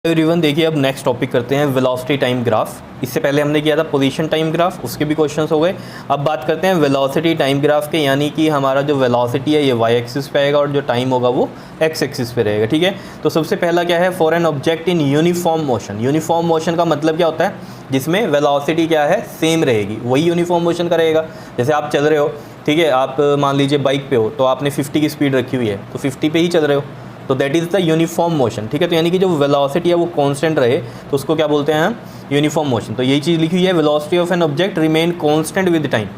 Everyone, देखिए अब next topic करते हैं वेलोसिटी टाइम ग्राफ। इससे पहले हमने किया था पोजीशन टाइम ग्राफ, उसके भी क्वेश्चंस हो गए। अब बात करते हैं वेलोसिटी टाइम ग्राफ के, यानी कि हमारा जो वेलोसिटी है ये वाई एक्सिस पे आएगा और जो टाइम होगा वो एक्स एक्सिस पे रहेगा। ठीक है, तो सबसे पहला क्या है, for an object in uniform motion. Uniform motion का मतलब क्या होता है, जिसमें वेलोसिटी क्या है, सेम रहेगी, वही यूनिफॉर्म मोशन का रहेगा। जैसे आप चल रहे हो, ठीक है, आप मान लीजिए बाइक पे हो तो आपने 50 की स्पीड रखी हुई है तो 50 पे ही चल रहे हो, तो that is the uniform motion. ठीक है, तो यानी कि जो वेलोसिटी है वो कांस्टेंट रहे तो उसको क्या बोलते हैं हम, यूनिफॉर्म मोशन। तो यही चीज़ लिखी हुई है, velocity of an object remain constant with time.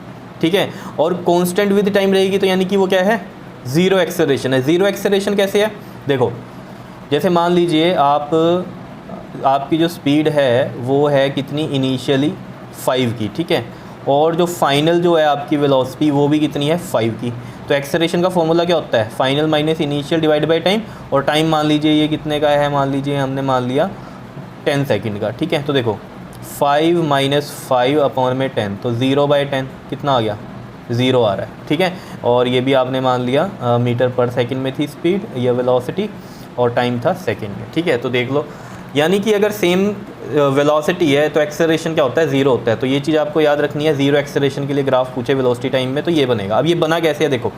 ठीक है, और कांस्टेंट विद टाइम रहेगी तो यानी कि वो क्या है, ज़ीरो एक्सेलरेशन है। ज़ीरो एक्सेलरेशन कैसे है, देखो जैसे मान लीजिए आपकी जो स्पीड है वो है कितनी, इनिशियली 5 की, ठीक है, और जो फाइनल जो है आपकी वेलोसिटी वो भी कितनी है, 5 की। तो एक्सेलरेशन का फॉर्मूला क्या होता है, final minus initial divide by time, और टाइम मान लीजिए ये कितने का है, मान लीजिए हमने मान लिया 10 सेकंड का। ठीक है, तो देखो 5 माइनस 5 अपॉन में 10, तो 0/10 कितना आ गया, 0 आ रहा है। ठीक है, और ये भी आपने मान लिया मीटर पर सेकंड में थी स्पीड, ये वेलोसिटी, और टाइम था सेकंड में। ठीक है, तो देख लो, यानी कि अगर सेम वेलोसिटी है तो एक्सेलरेशन क्या होता है, ज़ीरो होता है। तो ये चीज़ आपको याद रखनी है, ज़ीरो एक्सेलरेशन के लिए ग्राफ पूछे वेलोसिटी टाइम में तो ये बनेगा। अब ये बना कैसे है, देखो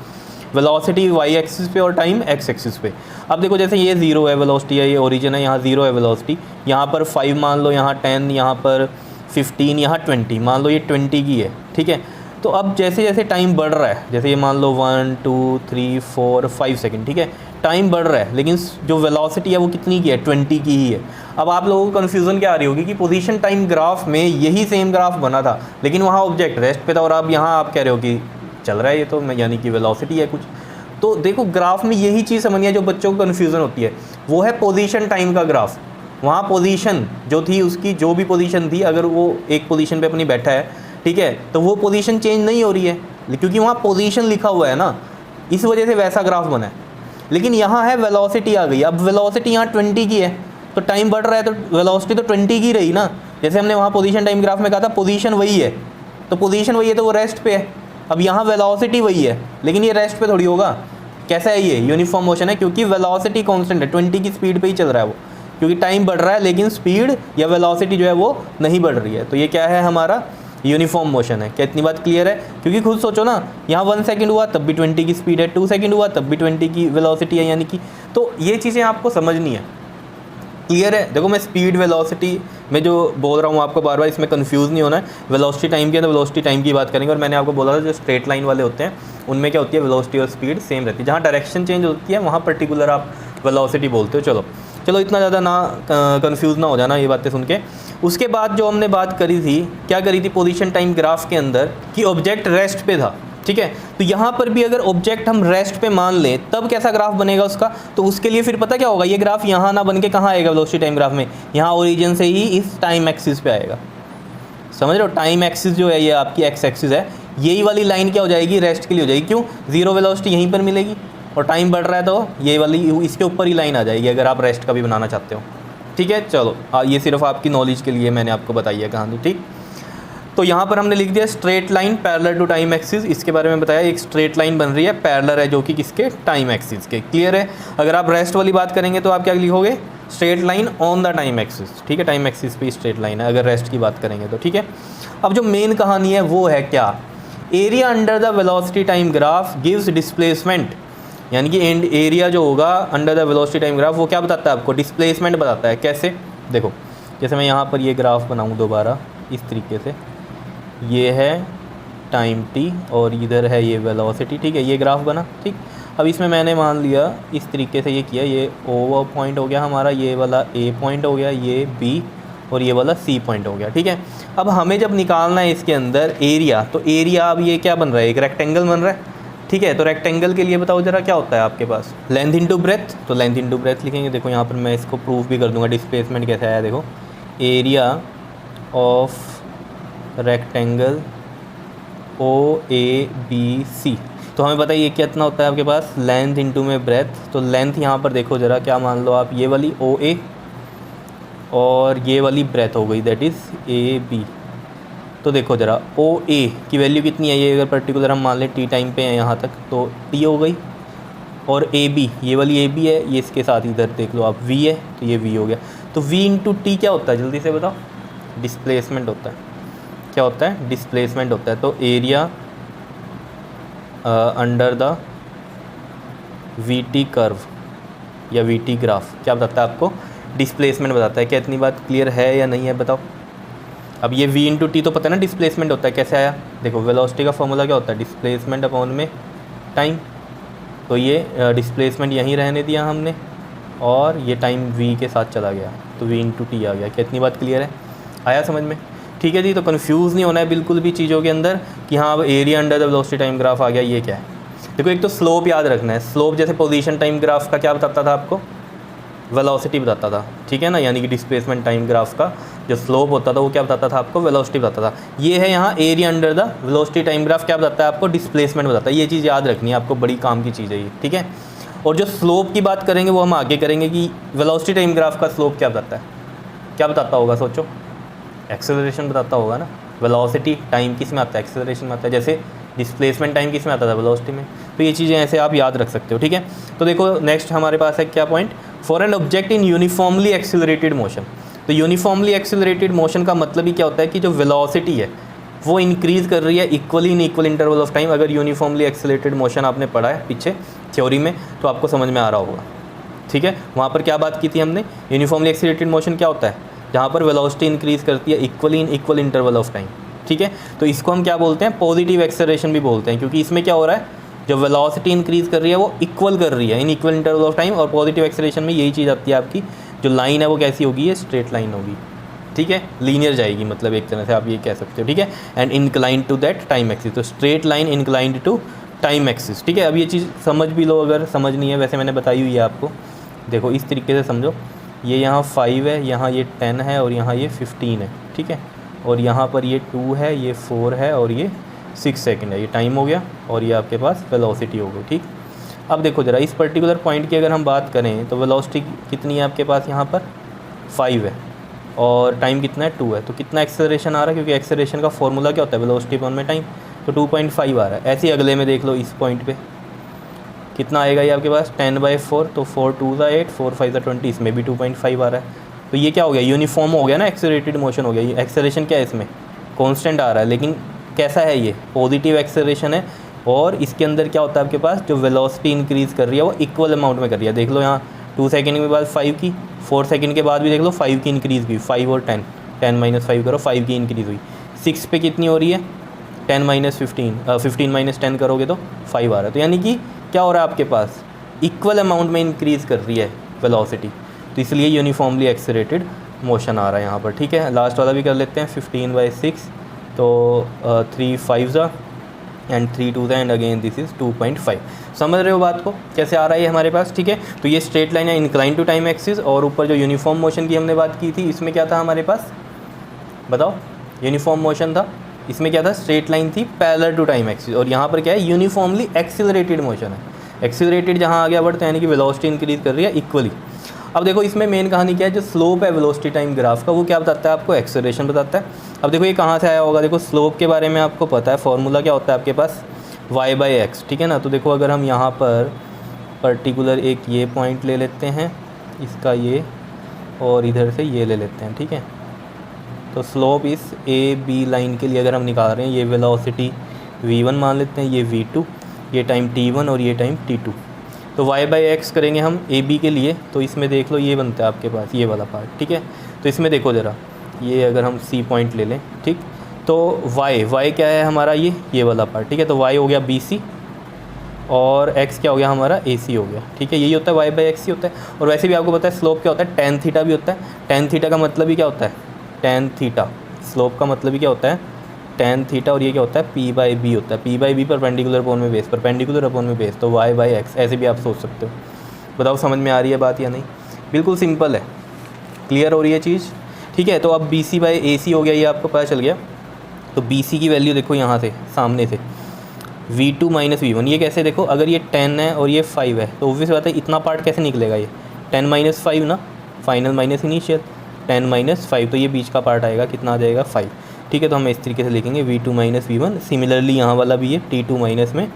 वेलोसिटी वाई एक्सिस पे और टाइम एक्स एक्सिस पे। अब देखो जैसे ये 0 है वेलोसिटी है, ये ओरिजिन है, यहाँ 0 है वेलोसिटी, यहाँ पर 5 मान लो, यहाँ 10, यहाँ पर 15, यहाँ 20, मान लो ये 20 की है। ठीक है, तो अब जैसे जैसे टाइम बढ़ रहा है, जैसे ये मान लो 1 2 3 4 5 सेकंड, ठीक है, टाइम बढ़ रहा है, लेकिन जो वेलोसिटी है वो कितनी की है, 20 की ही है। अब आप लोगों को कन्फ्यूज़न क्या आ रही होगी कि पोजीशन टाइम ग्राफ में यही सेम ग्राफ बना था, लेकिन वहाँ ऑब्जेक्ट रेस्ट पे था, और अब यहाँ आप कह रहे हो कि चल रहा है ये तो, यानी कि वेलोसिटी है कुछ। तो देखो ग्राफ में यही चीज़ समझनी है जो बच्चों को कन्फ्यूज़न होती है, वो है पोजीशन टाइम का ग्राफ। वहाँ पोजीशन जो थी, उसकी जो भी पोजीशन थी, अगर वो एक पोजीशन पे अपनी बैठा है, ठीक है, तो वो पोजीशन चेंज नहीं हो रही है, क्योंकि वहाँ पोजीशन लिखा हुआ है ना, इस वजह से वैसा ग्राफ बना है। लेकिन यहाँ है वेलोसिटी आ गई, अब वेलोसिटी यहाँ 20 की है, तो टाइम बढ़ रहा है तो वेलोसिटी तो 20 की रही ना। जैसे हमने वहाँ पोजीशन टाइम ग्राफ में कहा था पोजीशन वही है, तो पोजीशन वही है तो वो रेस्ट पे है। अब यहाँ वेलोसिटी वही है, लेकिन ये रेस्ट पे थोड़ी होगा। कैसा है ये, यूनिफॉर्म मोशन है, क्योंकि वेलोसिटी कांस्टेंट है, 20 की स्पीड पे ही चल रहा है वो, क्योंकि टाइम बढ़ रहा है लेकिन स्पीड या वेलोसिटी जो है वो नहीं बढ़ रही है। तो ये क्या है, हमारा यूनिफॉर्म मोशन है। क्या इतनी बात क्लियर है, क्योंकि खुद सोचो ना, यहाँ 1 सेकंड हुआ तब भी 20 की स्पीड है, 2 सेकंड हुआ तब भी 20 की वेलोसिटी है, यानी कि तो ये चीज़ें आपको समझनी है। क्लियर है, देखो मैं स्पीड वेलोसिटी में जो बोल रहा हूँ आपको बार बार, इसमें कंफ्यूज नहीं होना है। वेलोसिटी टाइम की है तो वेलोसिटी टाइम की बात करेंगे, और मैंने आपको बोला था जो स्ट्रेट लाइन वाले होते हैं उनमें क्या होती है, वेलोसिटी और स्पीड सेम रहती है, जहाँ डायरेक्शन चेंज होती है वहाँ पर्टिकुलर आप वेलोसिटी बोलते हो। चलो इतना ज़्यादा ना कंफ्यूज ना हो जाना ये बातें सुन के। उसके बाद जो हमने बात करी थी, क्या करी थी पोजीशन टाइम ग्राफ के अंदर, कि ऑब्जेक्ट रेस्ट पे था। ठीक है, तो यहाँ पर भी अगर ऑब्जेक्ट हम रेस्ट पे मान लें तब कैसा ग्राफ बनेगा उसका, तो उसके लिए फिर पता क्या होगा, ये ग्राफ यहाँ ना बन के कहाँ आएगा वेलोसिटी टाइम ग्राफ में, यहाँ ओरिजिन से ही इस टाइम एक्सिस पे आएगा। समझ रहे हो, टाइम एक्सिस जो है ये आपकी एक्स एक्सिस है, यही वाली लाइन क्या हो जाएगी, रेस्ट के लिए हो जाएगी। क्यों, ज़ीरो वेलोसिटी यहीं पर मिलेगी और टाइम बढ़ रहा है तो ये वाली इसके ऊपर ही लाइन आ जाएगी, अगर आप रेस्ट का भी बनाना चाहते हो। ठीक है, चलो ये सिर्फ आपकी नॉलेज के लिए मैंने आपको बताई है कहानी। ठीक, तो यहाँ पर हमने लिख दिया straight line parallel to time axis, इसके बारे में बताया, एक स्ट्रेट लाइन बन रही है पैरेलल है जो कि किसके, टाइम एक्सिस के। क्लियर है, अगर आप रेस्ट वाली बात करेंगे तो आप क्या लिखोगे, straight line on the time axis. ठीक है, टाइम एक्सिस पे स्ट्रेट लाइन है अगर रेस्ट की बात करेंगे तो। ठीक है, अब जो मेन कहानी है वो है क्या, area under the velocity time graph gives displacement, यानी कि एंड एरिया जो होगा under the velocity time graph वो क्या बताता है आपको, डिस्प्लेसमेंट बताता है। कैसे, देखो जैसे मैं यहाँ पर ये ग्राफ बनाऊँ दोबारा इस तरीके से, ये है टाइम t और इधर है ये वेलोसिटी। ठीक है, ये ग्राफ बना। ठीक, अब इसमें मैंने मान लिया इस तरीके से ये किया, ये O पॉइंट हो गया हमारा, ये वाला A पॉइंट हो गया, ये B और ये वाला C पॉइंट हो गया। ठीक है, अब हमें जब निकालना है इसके अंदर एरिया, तो एरिया अब ये क्या बन रहा है, एक रेक्टेंगल बन रहा है। ठीक है, तो रेक्टेंगल के लिए बताओ जरा क्या होता है आपके पास, लेंथ इंटू ब्रेथ, तो लेंथ इंटू ब्रेथ लिखेंगे। देखो यहाँ पर मैं इसको प्रूफ भी कर दूँगा, डिस्प्लेसमेंट कैसे आया, देखो एरिया ऑफ रेक्टेंगल OABC, तो हमें पता है ये कितना होता है आपके पास, लेंथ इंटू में ब्रेथ। तो लेंथ यहाँ पर देखो ज़रा, क्या मान लो आप, ये वाली OA और ये वाली ब्रेथ हो गई, दैट इज़ AB। तो देखो ज़रा OA की वैल्यू कितनी है, ये अगर पर्टिकुलर हम मान लें T टाइम पे है यहाँ तक, तो T हो गई, और AB ये वाली AB है, ये इसके साथ इधर देख लो आप V है, तो ये V हो गया। तो v इंटू टी क्या होता है, जल्दी से बताओ, डिस्प्लेसमेंट होता है। क्या होता है, डिस्प्लेसमेंट होता है। तो area under the we T curve या वी टी ग्राफ क्या बताता है आपको, डिस्प्लेसमेंट बताता है। क्या इतनी बात क्लियर है या नहीं है बताओ। अब ये v इंटू टी तो पता है ना डिस्प्लेसमेंट होता है, कैसे आया, देखो वेलोसिटी का फॉर्मूला क्या होता है, डिस्प्लेसमेंट अपॉन में टाइम। तो ये डिस्प्लेसमेंट यहीं रहने दिया हमने और ये टाइम v के साथ चला गया, तो v इंटू टी आ गया। क्या इतनी बात क्लियर है, आया समझ में। ठीक है जी, तो कन्फ्यूज़ नहीं होना है बिल्कुल भी चीज़ों के अंदर कि हाँ अब area under the velocity time graph आ गया, ये क्या है। देखो एक तो स्लोप याद रखना है, स्लोप जैसे पोजीशन टाइम ग्राफ का क्या बताता था आपको, वेलोसिटी बताता था, ठीक है ना, यानी कि डिस्प्लेसमेंट टाइम ग्राफ का जो स्लोप होता था वो क्या बताता था आपको, वेलोसिटी बताता था। ये है यहाँ area under the velocity time graph क्या बताता है आपको, डिस्प्लेसमेंट बताता है। ये चीज़ याद रखनी है आपको, बड़ी काम की चीज़ है ये, ठीक है। और जो स्लोप की बात करेंगे वो हम आगे करेंगे कि वेलोसिटी टाइम ग्राफ का स्लोप क्या बताता है, क्या बताता होगा सोचो, एक्सेलरेशन बताता होगा ना। वेलोसिटी टाइम किस में आता है, एक्सेलरेशन में आता है। जैसे डिस्प्लेसमेंट टाइम किस में आता था, वेलोसिटी में। तो ये चीज़ें ऐसे आप याद रख सकते हो, ठीक है। तो देखो नेक्स्ट हमारे पास है क्या point, for an object in uniformly accelerated motion. तो यूनिफॉर्मली एक्सेलरेटेड मोशन का मतलब ही क्या होता है कि जो वेलोसिटी है वो इंक्रीज़ कर रही है equally in equal interval of time. अगर यूनिफॉर्मली एक्सेलरेटेड मोशन आपने पढ़ा है पीछे थ्योरी में तो आपको समझ में आ रहा होगा, ठीक है। वहाँ पर क्या बात की थी हमने, यूनिफॉर्मली एक्सेलरेटेड मोशन क्या होता है, जहाँ पर वेलोसिटी इंक्रीज़ करती है equally in equal interval of time, ठीक है। तो इसको हम क्या बोलते हैं, पॉजिटिव एक्सेलरेशन भी बोलते हैं, क्योंकि इसमें क्या हो रहा है, जो वेलोसिटी इंक्रीज़ कर रही है वो इक्वल कर रही है in equal interval of time. और पॉजिटिव एक्सेलरेशन में यही चीज़ आती है, आपकी जो लाइन है वो कैसी होगी, ये स्ट्रेट लाइन होगी, ठीक है, लीनियर जाएगी, मतलब एक तरह से आप ये कह सकते हो, ठीक है। And inclined to that time axis, तो straight line inclined to time axis, ठीक है। अब ये चीज़ समझ भी लो, अगर समझ नहीं है वैसे मैंने बताई हुई है आपको। देखो इस तरीके से समझो, ये यहाँ 5 है, यहाँ ये 10 है और यहाँ ये 15 है, ठीक है। और यहाँ पर ये 2 है, ये 4 है और ये 6 सेकंड है, ये टाइम हो गया और ये आपके पास वेलोसिटी हो गई, ठीक। अब देखो ज़रा इस पर्टिकुलर पॉइंट की अगर हम बात करें तो वेलोसिटी कितनी है आपके पास, यहाँ पर 5 है और टाइम कितना है, 2 है। तो कितना एक्सेलरेशन आ रहा है, क्योंकि एक्सेलरेशन का फॉर्मूला क्या होता है, वेलोसिटी अपॉन में टाइम, तो 2.5 आ रहा है। ऐसे ही अगले में देख लो, इस पॉइंट पे कितना आएगा ये आपके पास 10/4, तो 4 2 8, 4 5 20, इसमें भी 2.5 आ रहा है। तो ये क्या हो गया, यूनिफॉर्म हो गया ना, एक्सेलरेटेड मोशन हो गया। ये एक्सेलरेशन क्या है, इसमें कांस्टेंट आ रहा है, लेकिन कैसा है, ये पॉजिटिव एक्सेलरेशन है। और इसके अंदर क्या होता है आपके पास, जो वेलोसिटी इंक्रीज़ कर रही है वो इक्वल अमाउंट में कर रही है। देख लो यहाँ 2 सेकंड के बाद 5 की, 4 सेकंड के बाद भी देख लो 5 की इंक्रीज़ हुई, 5 और 10, 10 - 5 करो, 5 की इंक्रीज़ हुई। 6 पे कितनी हो रही है, 10 - 15, 15 - 10 करोगे तो 5 आ रहा है। तो यानी कि क्या हो रहा है आपके पास, इक्वल अमाउंट में इंक्रीज़ कर रही है वेलोसिटी, तो इसलिए यूनिफॉर्मली एक्सेलरेटेड मोशन आ रहा है यहाँ पर, ठीक है। लास्ट वाला भी कर लेते हैं, 15/6, तो 3 5 and 3 2 and again this is 2.5। समझ रहे हो बात को, कैसे आ रहा है ये हमारे पास, ठीक है। तो ये स्ट्रेट लाइन है इंक्लाइन टू टाइम एक्सिस, और ऊपर जो यूनिफॉर्म मोशन की हमने बात की थी, इसमें क्या था हमारे पास, बताओ, यूनिफॉर्म मोशन था, इसमें क्या था, स्ट्रेट लाइन थी पैरेलल टू टाइम एक्सिस। और यहाँ पर क्या है, यूनिफॉर्मली एक्सीलरेटेड मोशन है। एक्सीलरेटेड जहाँ आगे बढ़ते हैं यानी कि वेलोसिटी इंक्रीज़ कर रही है इक्वली। अब देखो इसमें मेन कहानी क्या है, जो स्लोप है वेलोसिटी टाइम ग्राफ का वो क्या बताता है आपको, एक्सेलरेशन बताता है। अब देखो ये कहाँ से आया होगा, देखो स्लोप के बारे में आपको पता है, फॉर्मूला क्या होता है आपके पास, y/x, ठीक है ना। तो देखो अगर हम यहाँ पर पर्टिकुलर एक ये पॉइंट ले लेते हैं, इसका ये, और इधर से ये ले लेते हैं, ठीक है। तो स्लोप इस AB लाइन के लिए अगर हम निकाल रहे हैं, ये वेलोसिटी v1 मान लेते हैं, ये v2, ये टाइम t1 और ये टाइम t2। तो y/x करेंगे हम AB के लिए, तो इसमें देख लो ये बनता है आपके पास ये वाला पार्ट, ठीक है। तो इसमें देखो ज़रा, ये अगर हम C पॉइंट ले लें, ठीक, तो y क्या है हमारा, ये वाला पार्ट, ठीक है। तो y हो गया BC और x क्या हो गया हमारा AC हो गया, ठीक है। यही होता है y/x ही होता है। और वैसे भी आपको पता है स्लोप क्या होता है, tan थीटा भी होता है। tan थीटा का मतलब ही क्या होता है, tan थीटा, स्लोप का मतलब ही क्या होता है, tan थीटा, और ये क्या होता है, p/b होता है। p/b परपेंडिकुलर अपॉन में बेस, परपेंडिकुलर अपॉन में बेस, तो y/x ऐसे भी आप सोच सकते हो। बताओ समझ में आ रही है बात या नहीं, बिल्कुल सिंपल है, क्लियर हो रही है चीज़, ठीक है। तो अब BC/AC हो गया, ये आपको पता चल गया। तो BC की वैल्यू देखो यहाँ से सामने से v2 - v1, ये कैसे, देखो अगर ये 10 है और ये 5 है तो ऑब्वियस बात है इतना पार्ट कैसे निकलेगा, ये 10 - 5 ना, फाइनल माइनस इनिशियल, 10 - 5, तो ये बीच का पार्ट आएगा, कितना आ जाएगा 5, ठीक है। तो हम इस तरीके से लिखेंगे v2 - v1। सिमिलरली यहाँ वाला भी ये t2 माइनस में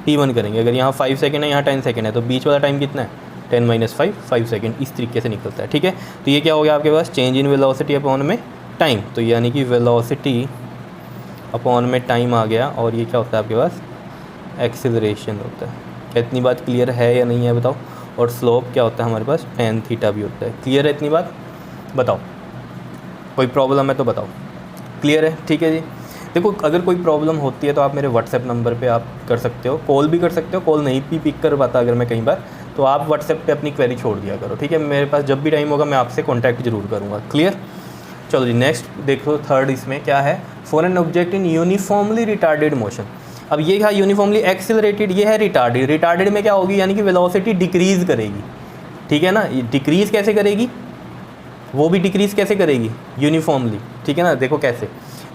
t1 करेंगे। अगर यहाँ 5 सेकंड है, यहाँ 10 सेकंड है, तो बीच वाला टाइम कितना है 5 सेकेंड, इस तरीके से निकलता है, ठीक है। तो ये क्या हो गया आपके पास, चेंज इन वेलोसिटी अपॉन में टाइम, तो यानी कि वेलोसिटी अपॉन में टाइम आ गया, और ये क्या होता है आपके पास, एक्सेलरेशन होता है। क्या इतनी बात क्लियर है या नहीं है बताओ। और स्लोप क्या होता है हमारे पास, tan थीटा भी होता है। क्लियर है इतनी बात, बताओ कोई प्रॉब्लम है तो बताओ। क्लियर है, ठीक है जी। देखो अगर कोई प्रॉब्लम होती है तो आप मेरे व्हाट्सएप नंबर पे आप कर सकते हो, कॉल भी कर सकते हो, कॉल नहीं भी पिक कर पाता अगर मैं कई बार, तो आप व्हाट्सएप पे अपनी क्वेरी छोड़ दिया करो, ठीक है। मेरे पास जब भी टाइम होगा मैं आपसे कॉन्टैक्ट जरूर करूँगा। क्लियर, चलो जी नेक्स्ट देखो, थर्ड इसमें क्या है, for an object in uniformly retarded motion. अब ये है यूनिफॉर्मली एक्सेलरेटेड, ये है रिटार्डेड। रिटार्डेड में क्या होगी, यानी कि वेलोसिटी डिक्रीज़ करेगी, ठीक है ना। डिक्रीज़ कैसे करेगी, वो भी डिक्रीज़ कैसे करेगी, यूनिफॉर्मली, ठीक है ना। देखो कैसे,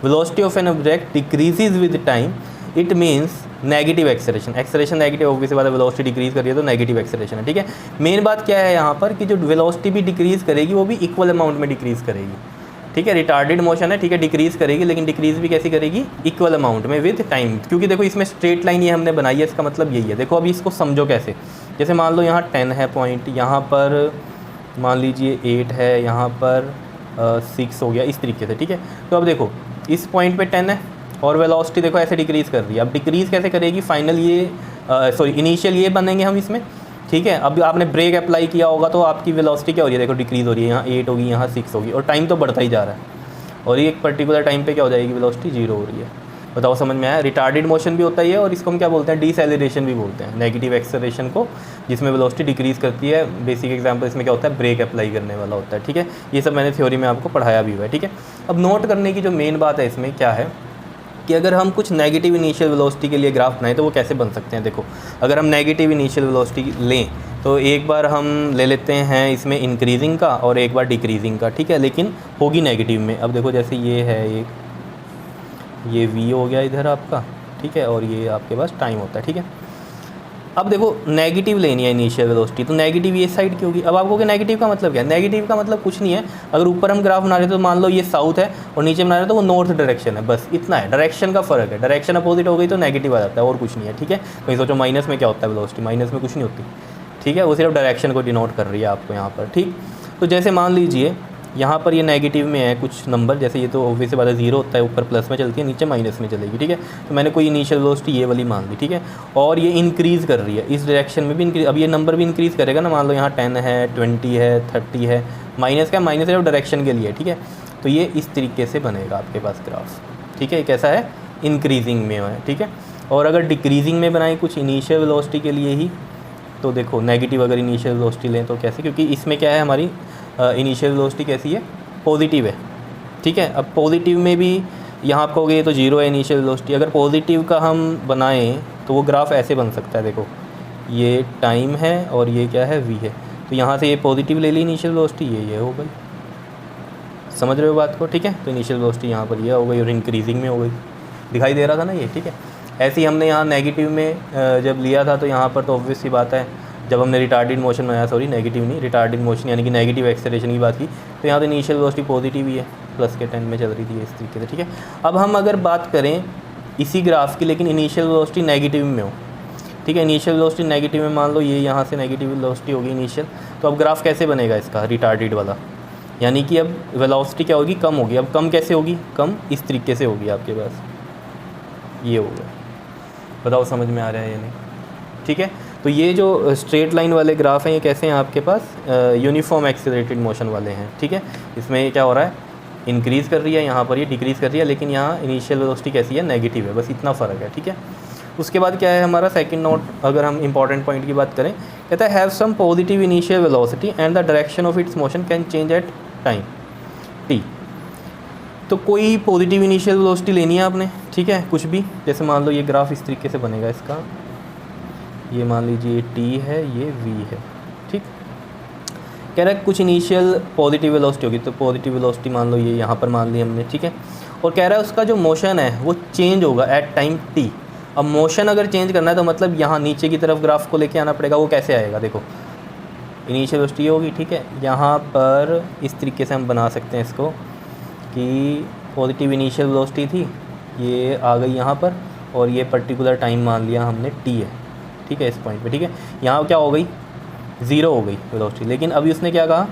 velocity of an object decreases with time, it means negative acceleration. Acceleration negative, obvious बात है, वेलोसिटी डिक्रीज कर रही है तो नेगेटिव एक्सेलरेशन है, ठीक है। मेन बात क्या है यहाँ पर कि जो वेलोसिटी भी डिक्रीज़ करेगी वो भी इक्वल अमाउंट में डिक्रीज़ करेगी, ठीक है। रिटार्डेड मोशन है, ठीक है, डिक्रीज़ करेगी, लेकिन डिक्रीज़ भी कैसी करेगी, इक्वल अमाउंट में विद टाइम। क्योंकि देखो इसमें स्ट्रेट लाइन ये हमने बनाई है, इसका मतलब यही है। देखो अभी इसको समझो कैसे, जैसे मान लो यहाँ 10 है पॉइंट, यहाँ पर मान लीजिए 8 है, यहाँ पर 6 हो गया, इस तरीके से, ठीक है। तो अब देखो इस पॉइंट पे 10 है और वेलोसिटी देखो ऐसे डिक्रीज़ कर रही है। अब डिक्रीज़ कैसे करेगी, फाइनल ये सॉरी इनिशियल ये बनेंगे हम इसमें, ठीक है। अब आपने ब्रेक अप्लाई किया होगा तो आपकी वेलोसिटी क्या हो रही है, देखो डिक्रीज़ हो रही है, यहाँ 8 होगी, यहाँ 6 होगी, और टाइम तो बढ़ता ही जा रहा है, और ये एक पर्टिकुलर टाइम पे क्या हो जाएगी, वेलोसिटी 0 हो रही है। बताओ समझ में आया। रिटार्डेड मोशन भी होता है ये, और इसको हम क्या बोलते हैं, डिसेलेरेशन भी बोलते हैं, नेगेटिव एक्सेलरेशन को, जिसमें वेलोसिटी डिक्रीज़ करती है। बेसिक एग्जांपल इसमें क्या होता है, ब्रेक अप्लाई करने वाला होता है, ठीक है। ये सब मैंने थ्योरी में आपको पढ़ाया भी हुआ है, ठीक है। अब नोट करने की जो मेन बात है इसमें क्या है कि अगर हम कुछ नेगेटिव इनिशियल वेलोसिटी के लिए ग्राफ बनाएं तो वो कैसे बन सकते हैं। देखो अगर हम नेगेटिव इनिशियल वेलोसिटी लें तो एक बार हम ले लेते हैं इसमें इंक्रीजिंग का और एक बार डिक्रीजिंग का, ठीक है, लेकिन होगी नेगेटिव में। अब देखो जैसे ये है एक, ये v हो गया इधर आपका, ठीक है, और ये आपके पास टाइम होता है, ठीक है। अब देखो नेगेटिव लेनी है इनिशियल वेलोसिटी, तो नेगेटिव ये साइड की होगी। अब आपको क्या नेगेटिव का मतलब क्या है, नेगेटिव का मतलब कुछ नहीं है। अगर ऊपर हम ग्राफ बना रहे तो मान लो ये साउथ है और नीचे बना रहे तो वो नॉर्थ डायरेक्शन है, बस इतना है, डायरेक्शन का फ़र्क है। डायरेक्शन अपोजिट हो गई तो नेगेटिव आ जाता है, और कुछ नहीं है, ठीक है। कहीं सोचो माइनस में क्या होता है वेलोसिटी, माइनस में कुछ नहीं होती, ठीक है, वो सिर्फ डायरेक्शन को डिनोट कर रही है आपको यहाँ पर, ठीक। तो जैसे मान लीजिए यहाँ पर ये नेगेटिव में है कुछ नंबर, जैसे ये तो ऑब्वियस बात है 0 होता है, ऊपर प्लस में चलती है, नीचे माइनस में चलेगी, ठीक है। तो मैंने कोई इनिशियल वेलोसिटी ये वाली मान ली, ठीक है, और ये इंक्रीज़ कर रही है इस डायरेक्शन में भी इंक्रीज। अब ये नंबर भी इंक्रीज़ करेगा ना, मान लो यहाँ 10 है, 20 है, 30 है, माइनस का माइनस है डायरेक्शन के लिए, ठीक है। तो ये इस तरीके से बनेगा आपके पास ग्राफ, ठीक है। कैसा है, इंक्रीजिंग में है, ठीक है। और अगर डिक्रीजिंग में बनाए कुछ इनिशियल वेलोसिटी के लिए ही, तो देखो नेगेटिव अगर इनिशियल वेलोसिटी लें तो कैसे, क्योंकि इसमें क्या है हमारी इनिशियल वेलोसिटी कैसी है, पॉजिटिव है, ठीक है। अब पॉजिटिव में भी यहाँ आप कहोगे ये तो 0 है इनिशियल वेलोसिटी, अगर पॉजिटिव का हम बनाएं तो वो ग्राफ ऐसे बन सकता है। देखो ये टाइम है और ये क्या है, v है, तो यहाँ से ये पॉजिटिव ले ली इनिशियल वेलोसिटी, ये हो गई, समझ रहे हो बात को, ठीक है। तो इनिशियल वेलोसिटी यहाँ पर ये हो गई और इंक्रीजिंग में हो गई, दिखाई दे रहा था ना ये, ठीक है। ऐसे ही हमने यहाँ नेगेटिव में जब लिया था तो यहाँ पर तो ऑब्वियस सी बात है, जब हमने रिटार्डेड मोशन बनाया, सॉरी नेगेटिव नहीं, रिटार्डेड मोशन यानी कि नेगेटिव एक्सेलरेशन की बात की, तो यहाँ तो इनिशियल वेलोसिटी पॉजिटिव ही है, प्लस के 10 में चल रही थी इस तरीके से, ठीक है। अब हम अगर बात करें इसी ग्राफ की, लेकिन इनिशियल वेलोसिटी नेगेटिव में हो, ठीक है, इनिशियल वेलोसिटी नेगेटिव में, मान लो ये यहाँ से नेगेटिव वेलोसिटी होगी इनिशियल, तो अब ग्राफ कैसे बनेगा इसका, रिटार्डेड वाला, यानी कि अब वेलोसिटी क्या होगी, कम होगी। अब कम कैसे होगी, कम इस तरीके से होगी आपके पास, ये हो गया। बताओ समझ में आ रहा है या नहीं, ठीक है। तो ये जो स्ट्रेट लाइन वाले ग्राफ हैं ये कैसे हैं आपके पास, यूनिफॉर्म एक्सेलरेटेड मोशन वाले हैं, ठीक है। इसमें क्या हो रहा है, इंक्रीज़ कर रही है, यहाँ पर ये डिक्रीज़ कर रही है, लेकिन यहाँ इनिशियल वेलोसिटी कैसी है, नेगेटिव है, बस इतना फ़र्क है, ठीक है। उसके बाद क्या है हमारा सेकंड नोट, अगर हम इंपॉर्टेंट पॉइंट की बात करें, कहता है have some positive initial velocity and the direction of its motion can change at time t। तो कोई पॉजिटिव इनिशियल वेलोसिटी लेनी है आपने, ठीक है, कुछ भी, जैसे मान लो ये ग्राफ इस तरीके से बनेगा इसका, ये मान लीजिए t है, ये v है, ठीक। कह रहा है कुछ इनिशियल पॉजिटिव वेलोसिटी होगी, तो पॉजिटिव वेलोसिटी मान लो ये यहाँ पर मान ली हमने, ठीक है। और कह रहा है उसका जो मोशन है वो चेंज होगा एट टाइम t। अब मोशन अगर चेंज करना है तो मतलब यहाँ नीचे की तरफ ग्राफ को लेके आना पड़ेगा, वो कैसे आएगा, देखो इनिशियल वेलोसिटी होगी, ठीक है, यहाँ पर इस तरीके से हम बना सकते हैं इसको कि पॉजिटिव इनिशियल वेलोसिटी थी, ये आ गई यहाँ पर, और ये पर्टिकुलर टाइम मान लिया हमने t है, ठीक है, इस पॉइंट पे, ठीक है। यहाँ क्या हो गई, ज़ीरो हो गई वेलोसिटी। लेकिन अभी उसने क्या कहा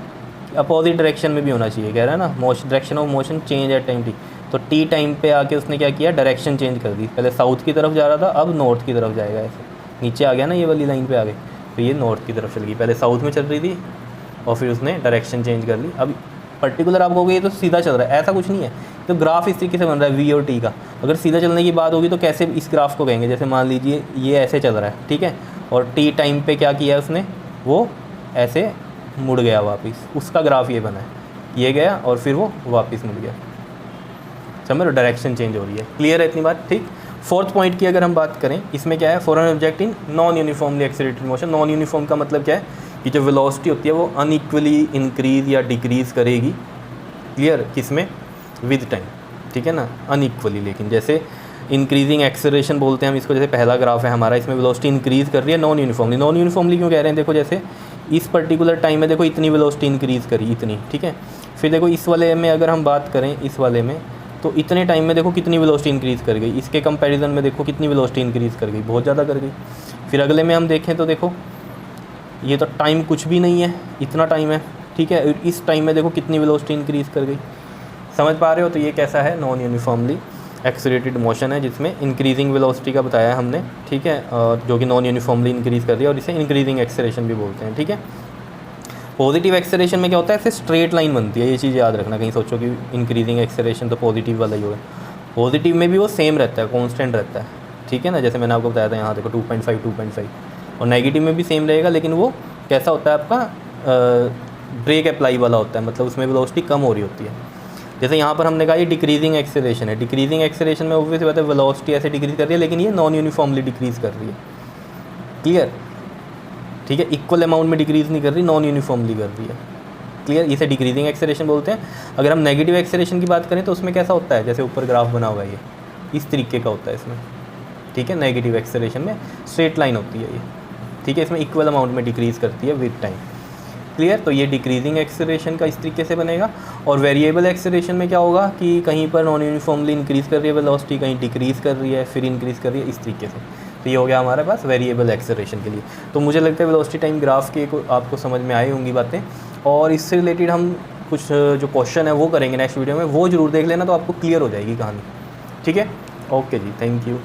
कि अपोजिट डायरेक्शन में भी होना चाहिए, कह रहा है ना, motion direction of motion change at time T. तो टी टाइम पे आके उसने क्या किया, डायरेक्शन चेंज कर दी। पहले साउथ की तरफ जा रहा था, अब नॉर्थ की तरफ जाएगा। ऐसे नीचे आ गया ना, ये वाली लाइन पे आ गई, तो ये नॉर्थ की तरफ चल गई। पहले साउथ में चल रही थी और फिर उसने डायरेक्शन चेंज कर ली। अब पर्टिकुलर आप कहोगे ये तो सीधा चल रहा है, ऐसा कुछ नहीं है। तो ग्राफ इस तरीके से बन रहा है वी और टी का। अगर सीधा चलने की बात होगी तो कैसे इस ग्राफ को कहेंगे, जैसे मान लीजिए ये ऐसे चल रहा है, ठीक है, और टी टाइम पे क्या किया उसने, वो ऐसे मुड़ गया वापस, उसका ग्राफ ये बना है, ये गया और फिर वो वापस मुड़ गया। समझ लो, डायरेक्शन चेंज हो रही है। क्लियर है इतनी बात? ठीक। फोर्थ पॉइंट की अगर हम बात करें, इसमें क्या है, for an object in non uniformly accelerated motion. Non uniform का मतलब क्या है कि जो वेलोसिटी होती है वो अनइक्वली इंक्रीज या डिक्रीज करेगी। क्लियर? किसमें? विद टाइम, ठीक है ना, अनइक्वली। लेकिन जैसे इंक्रीजिंग एक्सेलरेशन बोलते हैं हम इसको, जैसे पहला ग्राफ है हमारा, इसमें वेलोसिटी इंक्रीज कर रही है नॉन यूनिफॉर्मली। नॉन यूनिफॉर्मली क्यों कह रहे हैं? देखो जैसे इस पर्टिकुलर टाइम में देखो इतनी वेलोसिटी इंक्रीज़ करी, इतनी, ठीक है। फिर देखो इस वाले में अगर हम बात करें, इस वाले में तो इतने टाइम में देखो कितनी वेलोसिटी इंक्रीज़ कर गई, इसके कंपैरिजन में देखो कितनी वेलोसिटी इंक्रीज़ कर गई, बहुत ज़्यादा कर गई। फिर अगले में हम देखें तो देखो ये तो टाइम कुछ भी नहीं है, इतना टाइम है, ठीक है, इस टाइम में देखो कितनी वेलोसिटी इंक्रीज़ कर गई। समझ पा रहे हो? तो ये कैसा है, नॉन यूनिफॉर्मली एक्सेलरेटेड मोशन है, जिसमें इंक्रीजिंग वेलोसिटी का बताया है हमने, ठीक है, और जो कि नॉन यूनिफॉर्मली इंक्रीज़ कर रही है, और इसे इंक्रीजिंग एक्सेलरेशन भी बोलते हैं, ठीक है। पॉजिटिव एक्सेलरेशन में क्या होता है, ऐसे स्ट्रेट लाइन बनती है, ये चीज़ याद रखना, कहीं सोचो कि इंक्रीजिंग एक्सेलरेशन तो पॉजिटिव वाला ही होगा। पॉजिटिव में भी वो सेम रहता है, कांस्टेंट रहता है, ठीक है ना, जैसे मैंने आपको बताया था, यहाँ देखो 2.5, और नेगेटिव में भी सेम रहेगा, लेकिन वो कैसा होता है आपका, ब्रेक अप्लाई वाला होता है, मतलब उसमें वेलोसिटी कम हो रही होती है। जैसे यहाँ पर हमने कहा ये डिक्रीजिंग एक्सेलरेशन है, डिक्रीजिंग एक्सेलरेशन में ऑब्वियसली बात है वेलोसिटी ऐसे डिक्रीज कर रही है, लेकिन ये नॉन यूनिफॉर्मली डिक्रीज कर रही है। क्लियर? ठीक है, इक्वल अमाउंट में डिक्रीज़ नहीं कर रही, नॉन यूनिफॉर्मली कर रही है। क्लियर? इसे डिक्रीजिंग एक्सेलरेशन बोलते हैं। अगर हम नेगेटिव एक्सेलरेशन की बात करें तो उसमें कैसा होता है, जैसे ऊपर ग्राफ बना हुआ है, ये इस तरीके का होता है इसमें, ठीक है। नेगेटिव एक्सेलरेशन में स्ट्रेट लाइन होती है ये, ठीक है, इसमें इक्वल अमाउंट में डिक्रीज़ करती है विद टाइम। क्लियर? तो ये डिक्रीजिंग एक्सेलरेशन का इस तरीके से बनेगा। और वेरिएबल एक्सेलरेशन में क्या होगा कि कहीं पर नॉन यूनिफॉर्मली इंक्रीज़ कर रही है वेलोसिटी, कहीं डिक्रीज़ कर रही है, फिर इंक्रीज़ कर रही है, इस तरीके से। तो ये हो गया हमारे पास वेरिएबल एक्सेलरेशन के लिए। तो मुझे लगता है वेलोसिटी टाइम ग्राफ के आपको समझ में आई होंगी बातें, और इससे रिलेटेड हम कुछ जो क्वेश्चन है वो करेंगे नेक्स्ट वीडियो में, वो जरूर देख लेना, तो आपको क्लियर हो जाएगी कहानी। ठीक है, ओके जी, थैंक यू।